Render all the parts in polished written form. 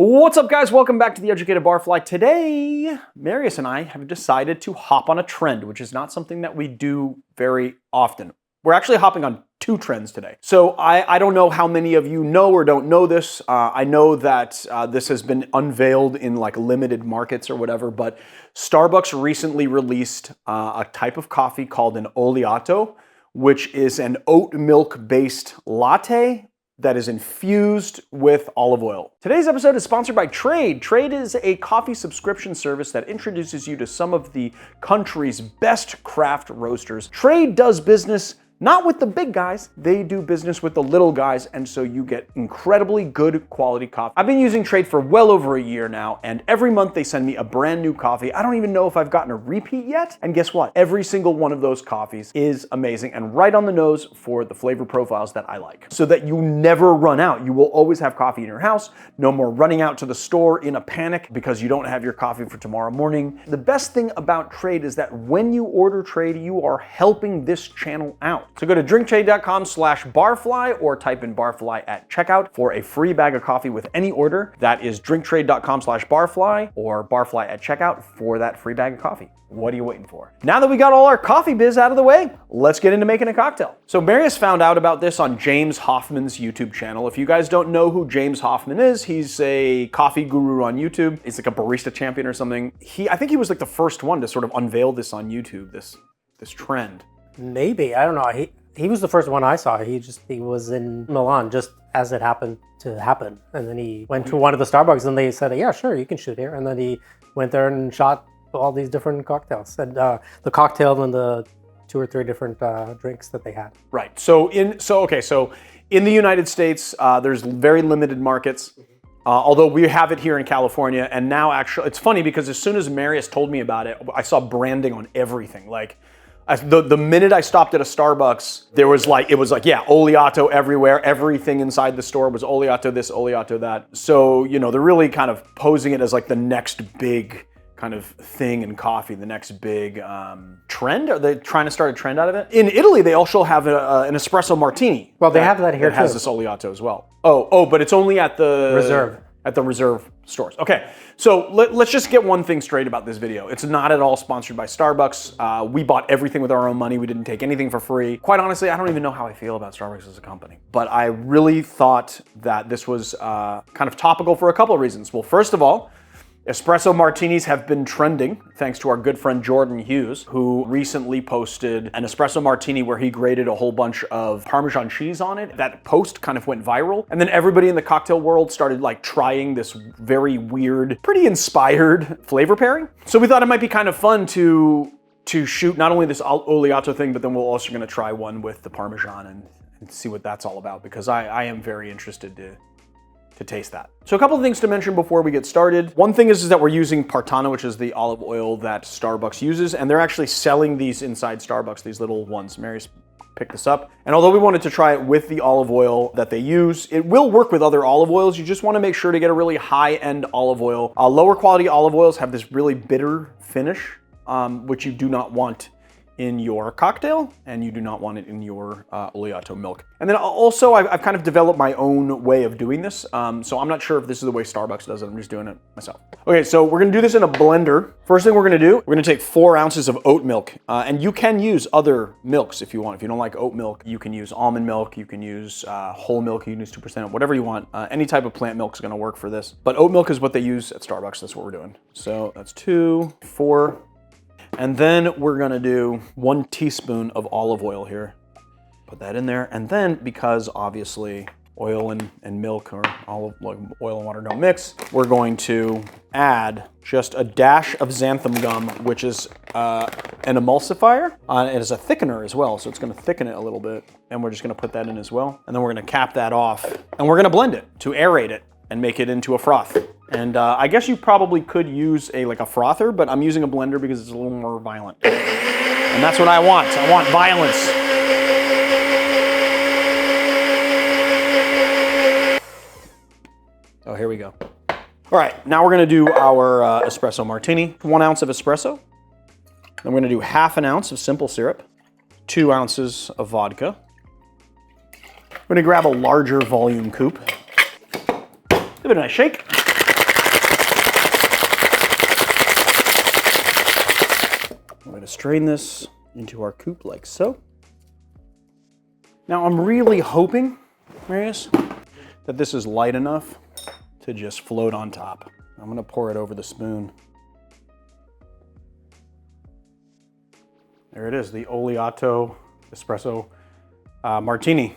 What's up, guys? Welcome back to the Educated Barfly. Today, Marius and I have decided to hop on a trend, which is not something that we do very often. We're actually hopping on two trends today. So I don't know how many of you know or don't know this. I know that this has been unveiled in like limited markets or whatever, but Starbucks recently released a type of coffee called an Oleato, which is an oat milk-based latte that is infused with olive oil. Today's episode is sponsored by Trade. Trade is a coffee subscription service that introduces you to some of the country's best craft roasters. Trade does business not with the big guys, they do business with the little guys, and so you get incredibly good quality coffee. I've been using Trade for well over a year now, and every month they send me a brand new coffee. I don't even know if I've gotten a repeat yet, and guess what? Every single one of those coffees is amazing and right on the nose for the flavor profiles that I like, so that you never run out. You will always have coffee in your house, no more running out to the store in a panic because you don't have your coffee for tomorrow morning. The best thing about Trade is that when you order Trade, you are helping this channel out. So go to drinktrade.com/barfly or type in barfly at checkout for a free bag of coffee with any order. That is drinktrade.com/barfly or barfly at checkout for that free bag of coffee. What are you waiting for? Now that we got all our coffee biz out of the way, let's get into making a cocktail. So Marius found out about this on James Hoffman's YouTube channel. If you guys don't know who James Hoffman is, he's a coffee guru on YouTube. He's like a barista champion or something. I think he was like the first one to sort of unveil this on YouTube, this trend. Maybe, I don't know. He was the first one I saw. He was in Milan just as it happened to happen. And then he went to one of the Starbucks and they said, yeah, sure, you can shoot here. And then he went there and shot all these different cocktails. And the cocktail and the 2 or 3 different drinks that they had. Right, so in the United States, there's very limited markets. Although we have it here in California, and now actually, it's funny because as soon as Marius told me about it, I saw branding on everything. Like, the minute I stopped at a Starbucks, it was like, yeah, Oleato everywhere. Everything inside the store was Oleato this, Oleato that. So, you know, they're really kind of posing it as like the next big kind of thing in coffee, the next big trend. Are they trying to start a trend out of it? In Italy, they also have an espresso martini. Well, they have that here too. It has this Oleato as well. Oh, but it's only at the Reserve. At the Reserve stores. Okay, so let's just get one thing straight about this video. It's not at all sponsored by Starbucks. We bought everything with our own money. We didn't take anything for free. Quite honestly, I don't even know how I feel about Starbucks as a company. But I really thought that this was kind of topical for a couple of reasons. Well, first of all, espresso martinis have been trending thanks to our good friend Jordan Hughes, who recently posted an espresso martini where he grated a whole bunch of Parmesan cheese on it. That post kind of went viral. And then everybody in the cocktail world started like trying this very weird, pretty inspired flavor pairing. So we thought it might be kind of fun to shoot not only this Oleato thing, but then we're also gonna try one with the Parmesan and see what that's all about, because I am very interested to taste that. So a couple of things to mention before we get started. One thing is that we're using Partano, which is the olive oil that Starbucks uses, and they're actually selling these inside Starbucks, these little ones. Mary's picked this up. And although we wanted to try it with the olive oil that they use, it will work with other olive oils. You just want to make sure to get a really high-end olive oil. Lower quality olive oils have this really bitter finish, which you do not want in your cocktail, and you do not want it in your Oleato milk. And then also, I've kind of developed my own way of doing this, so I'm not sure if this is the way Starbucks does it. I'm just doing it myself. Okay, so we're gonna do this in a blender. First thing we're gonna do, we're gonna take 4 ounces of oat milk, and you can use other milks if you want. If you don't like oat milk, you can use almond milk, you can use whole milk, you can use 2%, whatever you want. Any type of plant milk is gonna work for this. But oat milk is what they use at Starbucks, that's what we're doing. So that's 2, 4, and then we're gonna do 1 teaspoon of olive oil here. Put that in there. And then, because obviously oil and milk or oil and water don't mix, we're going to add just a dash of Xantham Gum, which is an emulsifier. It is a thickener as well, so it's gonna thicken it a little bit. And we're just gonna put that in as well. And then we're gonna cap that off. And we're gonna blend it to aerate it and make it into a froth. And I guess you probably could use a frother, but I'm using a blender because it's a little more violent. And that's what I want. I want violence. Oh, here we go. All right, now we're gonna do our espresso martini. 1 ounce of espresso. Then we're gonna do ½ an ounce of simple syrup, 2 ounces of vodka. We're gonna grab a larger volume coupe. Give it a nice shake. strain this into our coupe like so. Now I'm really hoping, Marius, that this is light enough to just float on top. I'm gonna pour it over the spoon. There it is, the Oleato Espresso Martini.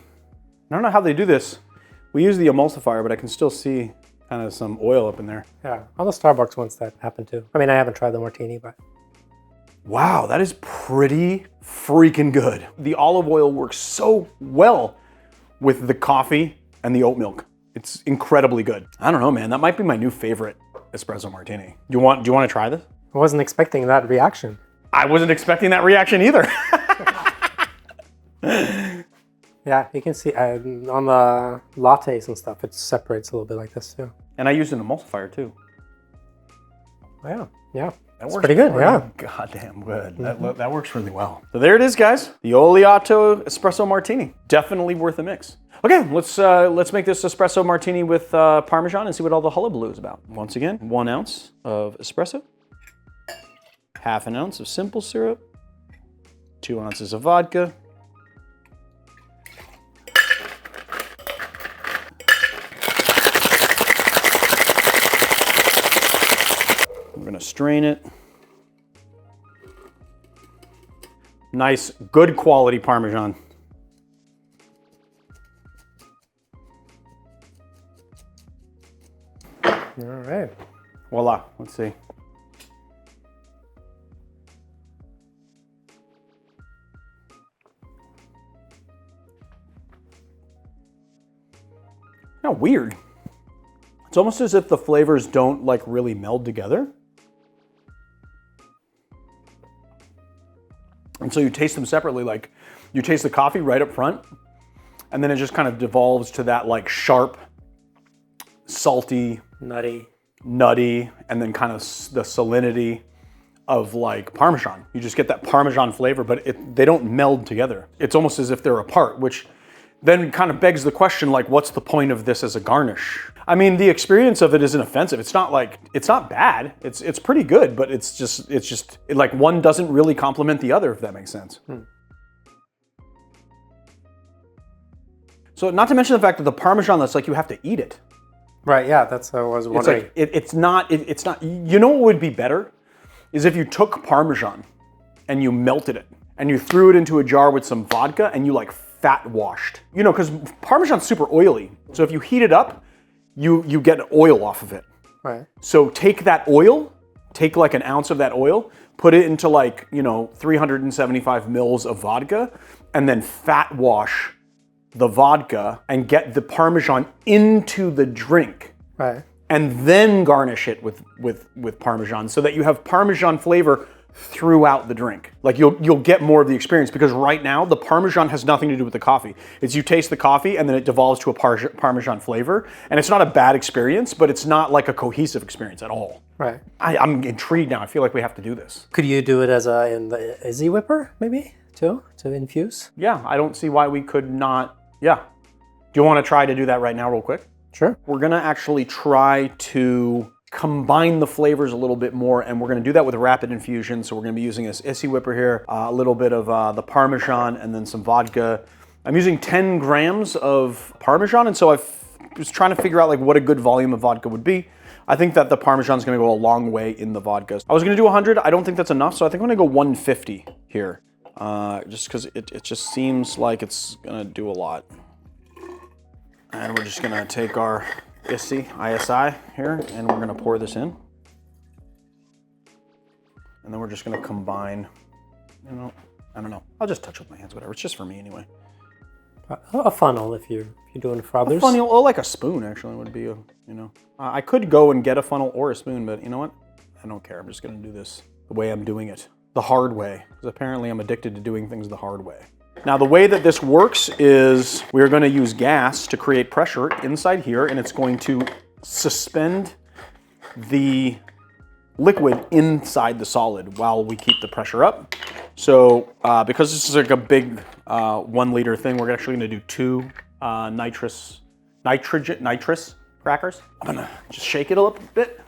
I don't know how they do this. We use the emulsifier, but I can still see kind of some oil up in there. Yeah, all the Starbucks ones that happen too. I mean, I haven't tried the martini, but. Wow, that is pretty freaking good. The olive oil works so well with the coffee and the oat milk. It's incredibly good. I don't know, man. That might be my new favorite espresso martini. Do you want to try this? I wasn't expecting that reaction. I wasn't expecting that reaction either. Yeah, you can see on the lattes and stuff, it separates a little bit like this too. And I used an emulsifier too. Yeah, yeah. That works pretty good, yeah. Goddamn good. That works really well. So there it is, guys. The Oleato Espresso Martini. Definitely worth a mix. Okay, let's make this espresso martini with Parmesan and see what all the hullabaloo is about. Once again, 1 ounce of espresso, ½ an ounce of simple syrup, 2 ounces of vodka, I'm gonna strain it. Nice, good quality Parmesan. All right. Voila, let's see. Kind of weird. It's almost as if the flavors don't like really meld together. And so you taste them separately, like you taste the coffee right up front, and then it just kind of devolves to that like sharp, salty, Nutty, and then kind of the salinity of like Parmesan. You just get that Parmesan flavor, but they don't meld together. It's almost as if they're apart, which then kind of begs the question, like, what's the point of this as a garnish? I mean, the experience of it isn't offensive. It's not bad. It's pretty good, but it's just like one doesn't really complement the other, if that makes sense. So not to mention the fact that the Parmesan, that's like you have to eat it. Right, yeah, that's what I was wondering. It's like, it's not, you know what would be better? Is if you took Parmesan and you melted it and you threw it into a jar with some vodka and you like fat washed. You know, because Parmesan's super oily. So if you heat it up, you get oil off of it. Right. So take that oil, take like an ounce of that oil, put it into like, 375 mils of vodka, and then fat wash the vodka and get the Parmesan into the drink. Right. And then garnish it with Parmesan so that you have Parmesan flavor throughout the drink. Like you'll get more of the experience, because right now the Parmesan has nothing to do with the coffee. It's you taste the coffee and then it devolves to a Parmesan flavor, and it's not a bad experience, but it's not like a cohesive experience at all. Right. I'm intrigued now. I feel like we have to do this. Could you do it as in the Izzy Whipper maybe too, to infuse? Yeah, I don't see why we could not. Yeah. Do you want to try to do that right now real quick? Sure. We're gonna actually try to combine the flavors a little bit more, and we're gonna do that with rapid infusion. So we're gonna be using this Issy Whipper here, a little bit of the Parmesan, and then some vodka. I'm using 10 grams of Parmesan, and so I was trying to figure out like what a good volume of vodka would be. I think that the Parmesan is gonna go a long way in the vodka. I was gonna do 100, I don't think that's enough, so I think I'm gonna go 150 here. Just because it just seems like it's gonna do a lot. And we're just gonna take our ISI here, and we're gonna pour this in. And then we're just gonna combine, I don't know. I'll just touch with my hands, whatever. It's just for me anyway. A funnel if you're doing it for others. A funnel, or like a spoon actually would be, I could go and get a funnel or a spoon, but you know what? I don't care. I'm just gonna do this the way I'm doing it. The hard way, because apparently I'm addicted to doing things the hard way. Now the way that this works is we're going to use gas to create pressure inside here, and it's going to suspend the liquid inside the solid while we keep the pressure up. So because this is like a big 1 liter thing, we're actually going to do 2 nitrous crackers. I'm going to just shake it up a bit.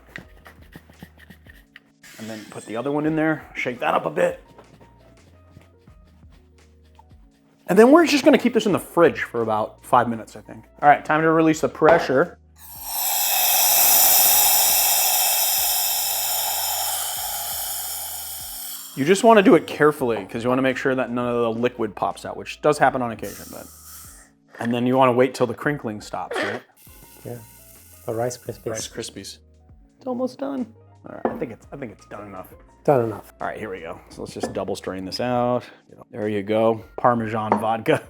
And then put the other one in there, shake that up a bit. And then we're just gonna keep this in the fridge for about 5 minutes, I think. All right, time to release the pressure. You just wanna do it carefully because you wanna make sure that none of the liquid pops out, which does happen on occasion, but. And then you wanna wait till the crinkling stops, right? Yeah, the Rice Krispies. Rice Krispies. It's almost done. All right, I think it's done enough. Done enough. All right, here we go. So let's just double strain this out. There you go. Parmesan vodka.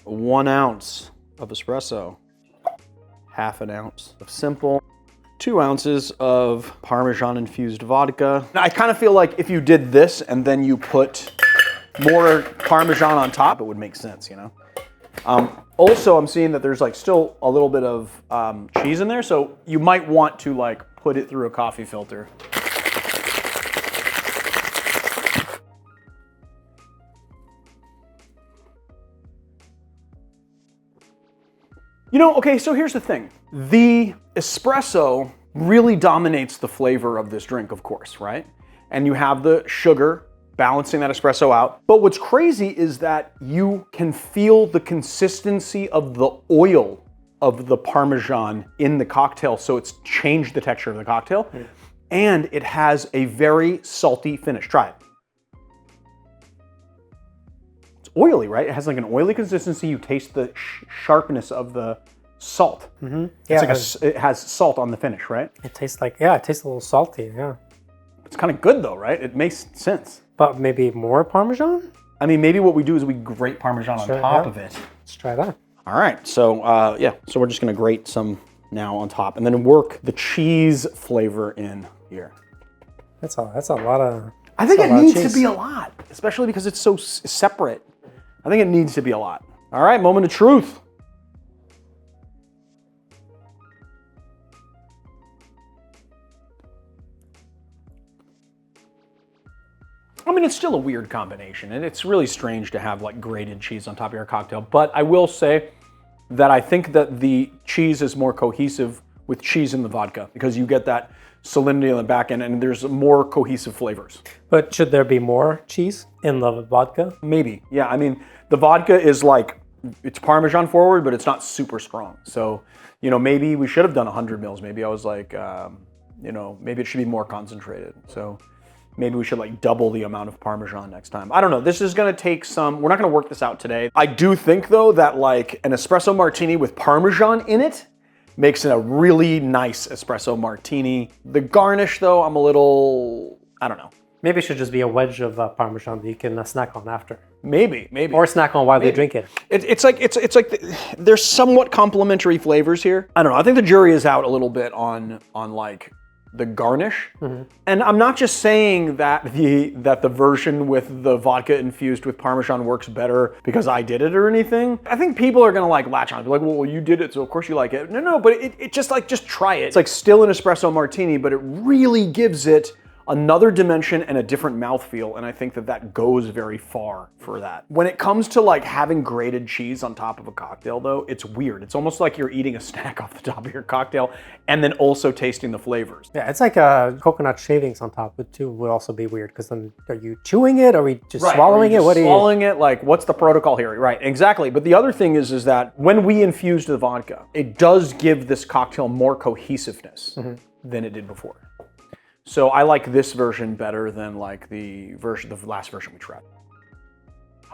1 ounce of espresso. 1/2 ounce of simple. 2 ounces of Parmesan infused vodka. Now, I kind of feel like if you did this and then you put more Parmesan on top, it would make sense, you know? Also, I'm seeing that there's like still a little bit of cheese in there, so you might want to like put it through a coffee filter. You know, okay, so here's the thing. The espresso really dominates the flavor of this drink, of course, right? And you have the sugar balancing that espresso out. But what's crazy is that you can feel the consistency of the oil of the Parmesan in the cocktail, so it's changed the texture of the cocktail. And it has a very salty finish. Try it. It's oily, right? It has like an oily consistency. You taste the sharpness of the salt. Yeah, It's like it has salt on the finish, right? it tastes like, yeah, it tastes a little salty, yeah. It's kind of good though, right? It makes sense. But maybe more Parmesan? I mean, maybe what we do is we grate Parmesan on top of it. Let's try that. All right, so yeah, so we're just gonna grate some now on top and then work the cheese flavor in here. That's a lot of. I think it needs to cheese. be a lot, especially because it's so separate. I think it needs to be a lot. All right, moment of truth. I mean, it's still a weird combination, and it's really strange to have like grated cheese on top of your cocktail, but I will say that I think that the cheese is more cohesive with cheese in the vodka because you get that salinity on the back end and there's more cohesive flavors. But should there be more cheese in the vodka? Maybe, yeah. I mean, the vodka is like, it's Parmesan forward, but it's not super strong. So, you know, maybe we should have done 100 mils. Maybe I was like, you know, maybe it should be more concentrated. So maybe we should like double the amount of Parmesan next time. I don't know. This is gonna take some, we're not gonna work this out today. I do think though that like an espresso martini with Parmesan in it makes it a really nice espresso martini. The garnish though, I'm a little, I don't know. Maybe it should just be a wedge of Parmesan that you can snack on after. Maybe. Or snack on while they drink it. It's like there's somewhat complementary flavors here. I don't know. I think the jury is out a little bit on like the garnish. And I'm not just saying that the version with the vodka infused with Parmesan works better because I did it or anything. I think people are gonna like latch on, be like, well, you did it, so of course you like it. No, but it just like, just try it. It's like still an espresso martini, but it really gives it another dimension and a different mouthfeel, and I think that that goes very far for that. When it comes to like having grated cheese on top of a cocktail though, it's weird. It's almost like you're eating a snack off the top of your cocktail and then also tasting the flavors. Yeah, it's like coconut shavings on top, but too would also be weird because then are you chewing it? Are we just swallowing it? What are you swallowing it? Like, what's the protocol here? Right, exactly. But the other thing is that when we infused the vodka, it does give this cocktail more cohesiveness than it did before. So I like this version better than like the last version we tried.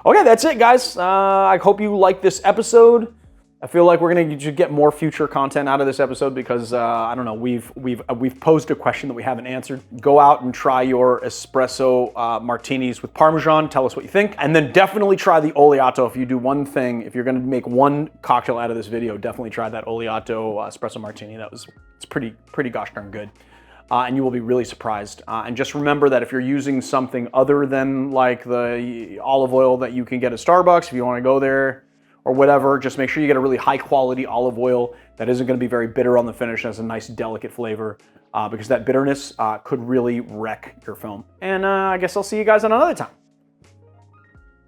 Okay, that's it, guys. I hope you like this episode. I feel like we're gonna get more future content out of this episode because I don't know, we've posed a question that we haven't answered. Go out and try your espresso martinis with Parmesan. Tell us what you think, and then definitely try the Oleato. If you do one thing, if you're gonna make one cocktail out of this video, definitely try that Oleato espresso martini. It's pretty gosh darn good. And you will be really surprised. And just remember that if you're using something other than like the olive oil that you can get at Starbucks, if you want to go there or whatever, just make sure you get a really high quality olive oil that isn't going to be very bitter on the finish, has a nice delicate flavor, because that bitterness could really wreck your film. And I guess I'll see you guys on another time.